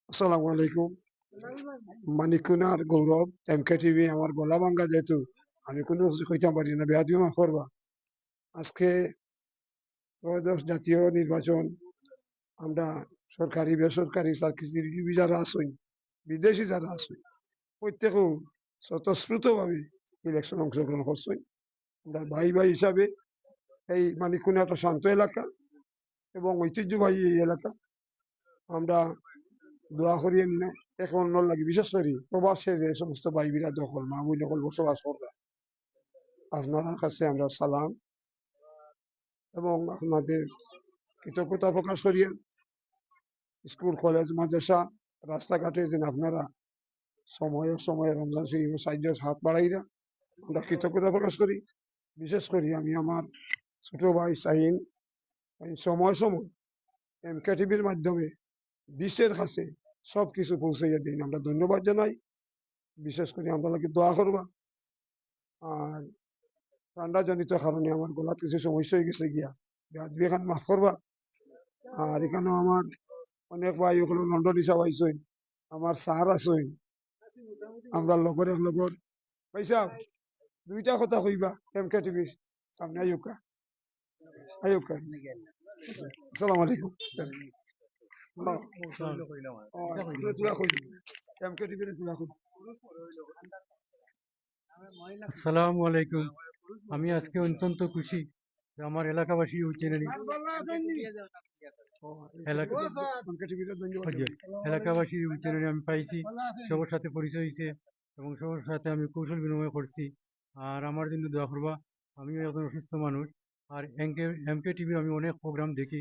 আসসালামু আলাইকুম। মানিকুনার গৌরব এমকে টিভি আমার গলা ভাঙ্গা যেহেতু আমি কোনো কিছু কইতাম পারি না বেয়াদবি মাফ করবা। আজকে ত্রয়োদশ জাতীয় নির্বাচন আমরা সরকারি বেসরকারি চাকরিজীবী যারা আছেন বিদেশি যারা আছেন প্রত্যেকেও স্বতঃস্ফূর্তভাবে ইলেকশন অংশগ্রহণ করছেন। আমরা ভাই ভাই হিসাবে এই মানিকুনা একটা শান্ত এলাকা এবং ঐতিহ্যবাহী এই এলাকা আমরা দোয়া করি এমনি এখন লাগে বিশেষ করে প্রবাসে যে সমস্ত ভাই বিরা দখল মা বই দখল বসবাস করবে আপনার কাছে আমরা সালাম এবং আপনাদের কৃতজ্ঞতা প্রকাশ করি। স্কুল কলেজ মাদ্রাসা রাস্তাঘাটে যেন আপনারা সময়ে সময়ে রমজান শরীফ সাহায্য হাত বাড়াইরা আমরা কৃতজ্ঞতা প্রকাশ করি। বিশেষ করি আমি আমার ছোট ভাই শাহিন সময় সময় এমকে টিভির মাধ্যমে বিশ্বের কাছে সবকিছু পৌঁছাইয়া দিন আমরা ধন্যবাদ জানাই। বিশেষ করে আমরা লাগে দোয়া করবা। আর ঠান্ডাজনিত কারণে আমার গলাত কিছু সমস্যা হয়ে গেছে গিয়া বেয়াদবি খান মাফ করবা। আর এখানেও আমার অনেক ভাই ওগুলো লন্ডন হিসাব আইসই আমার স্যার আসই আমরা লগর এক লগর পয়সা দুইটা কথা কইবা এমকে টিভির সামনে আইকা আইকা। আসসালামু আলাইকুম। এমকে টিভির আসসালামু আলাইকুম। আমি আজকে অত্যন্ত খুশি যে আমার এলাকাবাসী ওই চ্যানেলে এলাকাবাসী ওই চ্যানেলে আমি পাইছি, সবার সাথে পরিচয় হয়েছে এবং সবার সাথে আমি কৌশল বিনিময় করছি। আর আমার জন্য দোয়া করবা, আমিও একজন অসুস্থ মানুষ। আর এমকে টিভি আমি অনেক প্রোগ্রাম দেখি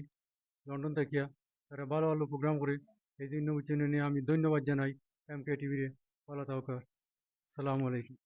লন্ডন থাকিয়া, তারা ভালো ভালো প্রোগ্রাম করে। এই জন্য ওই চ্যানেলে আমি ধন্যবাদ জানাই এমকে টিভির। ভালো থাকা। সালামু আলাইকুম।